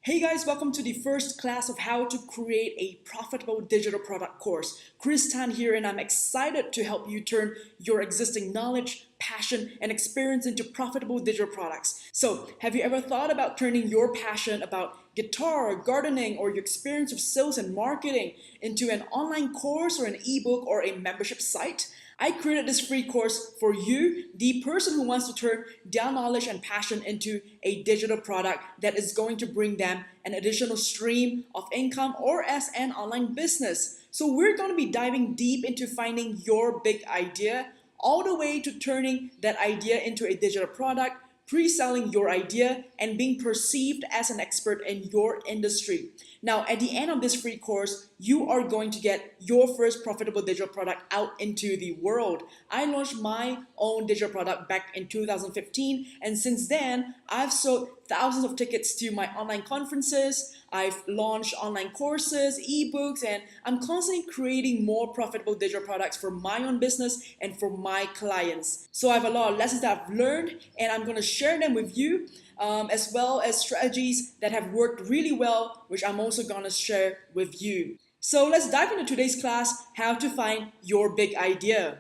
Hey guys, welcome to the first class of how to create a profitable digital product course. Chris Tan here, and I'm excited to help you turn your existing knowledge, passion, and experience into profitable digital products. So, have you ever thought about turning your passion about guitar, gardening, or your experience of sales and marketing into an online course or an ebook or a membership site? I created this free course for you, the person who wants to turn their knowledge and passion into a digital product that is going to bring them an additional stream of income or as an online business. So we're going to be diving deep into finding your big idea, all the way to turning that idea into a digital product, pre-selling your idea, and being perceived as an expert in your industry. Now, at the end of this free course, you are going to get your first profitable digital product out into the world. I launched my own digital product back in 2015, and since then, I've sold thousands of tickets to my online conferences. I've launched online courses, ebooks, and I'm constantly creating more profitable digital products for my own business and for my clients. So I have a lot of lessons that I've learned, and I'm going to share them with you, as well as strategies that have worked really well, which I'm also going to share with you. So let's dive into today's class, how to find your big idea.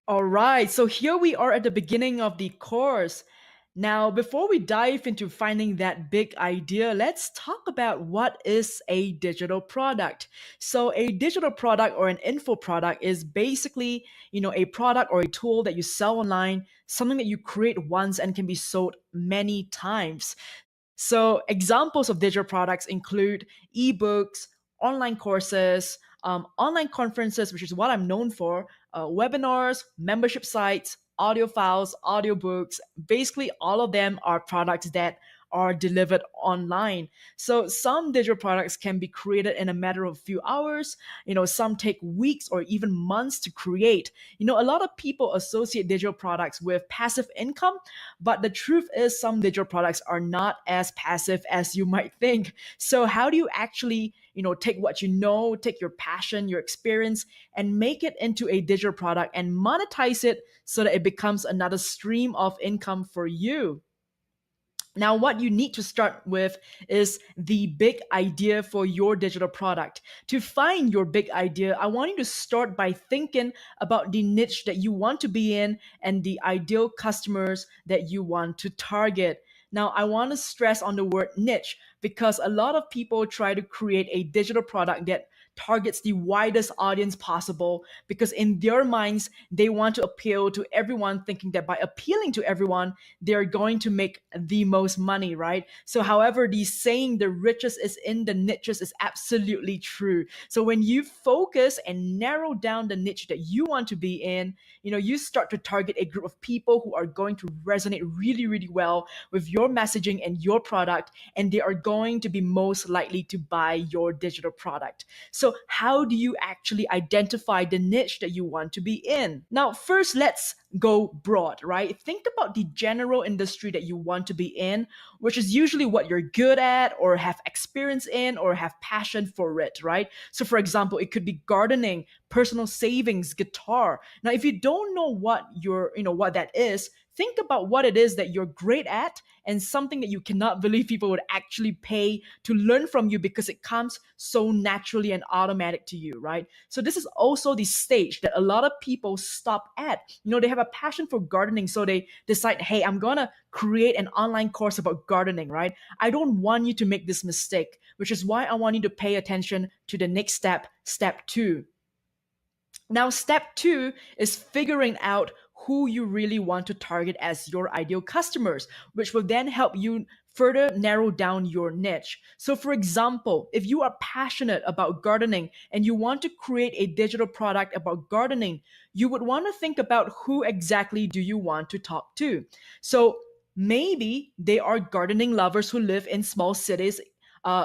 All right, so here we are at the beginning of the course. Now, before we dive into finding that big idea, let's talk about what is a digital product. So, a digital product or an info product is basically, a product or a tool that you sell online, something that you create once and can be sold many times. So, examples of digital products include ebooks, online courses, online conferences, which is what I'm known for, webinars, membership sites, audio files, audiobooks. Basically, all of them are products that are delivered online. So some digital products can be created in a matter of a few hours. Some take weeks or even months to create. A lot of people associate digital products with passive income, but the truth is some digital products are not as passive as you might think. So how do you actually, take what you know, take your passion, your experience, and make it into a digital product and monetize it so that it becomes another stream of income for you? Now, what you need to start with is the big idea for your digital product. To find your big idea, I want you to start by thinking about the niche that you want to be in and the ideal customers that you want to target. Now, I want to stress on the word niche because a lot of people try to create a digital product that targets the widest audience possible because in their minds, they want to appeal to everyone, thinking that by appealing to everyone, they're going to make the most money, right? So, however, the saying the richest is in the niches is absolutely true. So, when you focus and narrow down the niche that you want to be in, you start to target a group of people who are going to resonate really, really well with your messaging and your product, and they are going to be most likely to buy your digital product. So, how do you actually identify the niche that you want to be in? Now, first, let's go broad, right? Think about the general industry that you want to be in, which is usually what you're good at or have experience in or have passion for it, right? So for example, it could be gardening, personal savings, guitar. Now, if you don't know what that is, think about what it is that you're great at and something that you cannot believe people would actually pay to learn from you because it comes so naturally and automatic to you, right? So this is also the stage that a lot of people stop at. They have a passion for gardening, so they decide, hey, I'm gonna create an online course about gardening, right? I don't want you to make this mistake, which is why I want you to pay attention to the next step, step two. Now, step two is figuring out who you really want to target as your ideal customers, which will then help you further narrow down your niche. So, for example, if you are passionate about gardening and you want to create a digital product about gardening, you would want to think about who exactly do you want to talk to. So, maybe they are gardening lovers who live in small cities,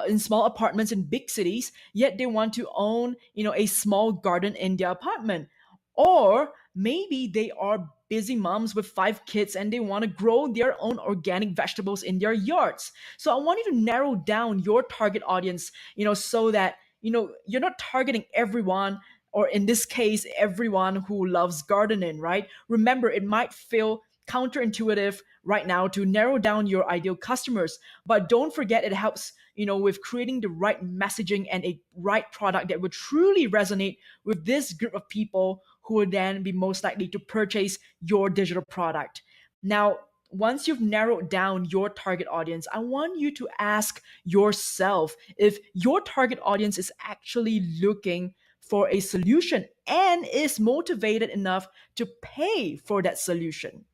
in small apartments in big cities, yet they want to own, a small garden in their apartment. Or maybe they are busy moms with 5 kids and they want to grow their own organic vegetables in their yards. So I want you to narrow down your target audience, so that, you're not targeting everyone, or in this case, everyone who loves gardening, right? Remember, it might feel counterintuitive right now to narrow down your ideal customers, but don't forget it helps with creating the right messaging and a right product that would truly resonate with this group of people who would then be most likely to purchase your digital product. Now, once you've narrowed down your target audience, I want you to ask yourself if your target audience is actually looking for a solution and is motivated enough to pay for that solution.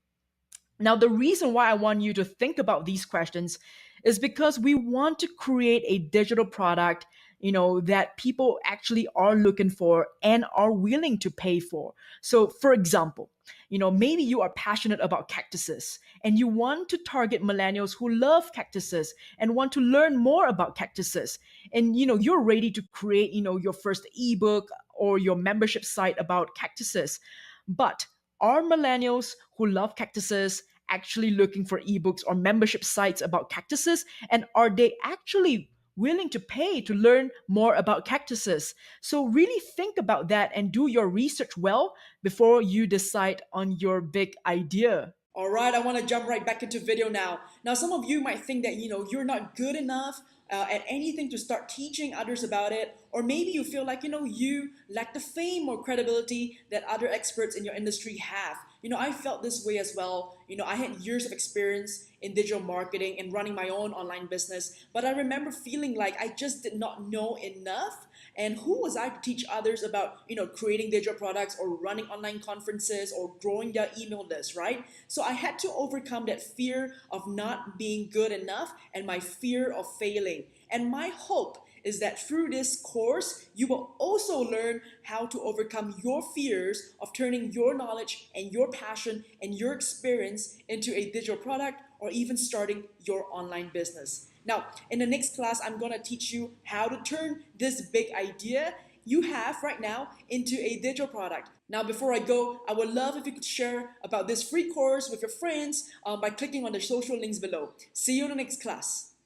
Now, the reason why I want you to think about these questions is because we want to create a digital product, that people actually are looking for and are willing to pay for. So, for example, maybe you are passionate about cactuses and you want to target millennials who love cactuses and want to learn more about cactuses. And, you're ready to create, your first ebook or your membership site about cactuses. But are millennials who love cactuses actually looking for ebooks or membership sites about cactuses? And are they actually willing to pay to learn more about cactuses? So, really think about that and do your research well before you decide on your big idea. All right, I want to jump right back into video now. Now, some of you might think that you're not good enough at anything to start teaching others about it, or maybe you feel like you lack the fame or credibility that other experts in your industry have. I felt this way as well. I had years of experience in digital marketing and running my own online business, but I remember feeling like I just did not know enough. And who was I to teach others about creating digital products or running online conferences or growing their email list, right? So I had to overcome that fear of not being good enough and my fear of failing. And my hope is that through this course, you will also learn how to overcome your fears of turning your knowledge and your passion and your experience into a digital product or even starting your online business. Now, in the next class, I'm going to teach you how to turn this big idea you have right now into a digital product. Now, before I go, I would love if you could share about this free course with your friends by clicking on the social links below. See you in the next class.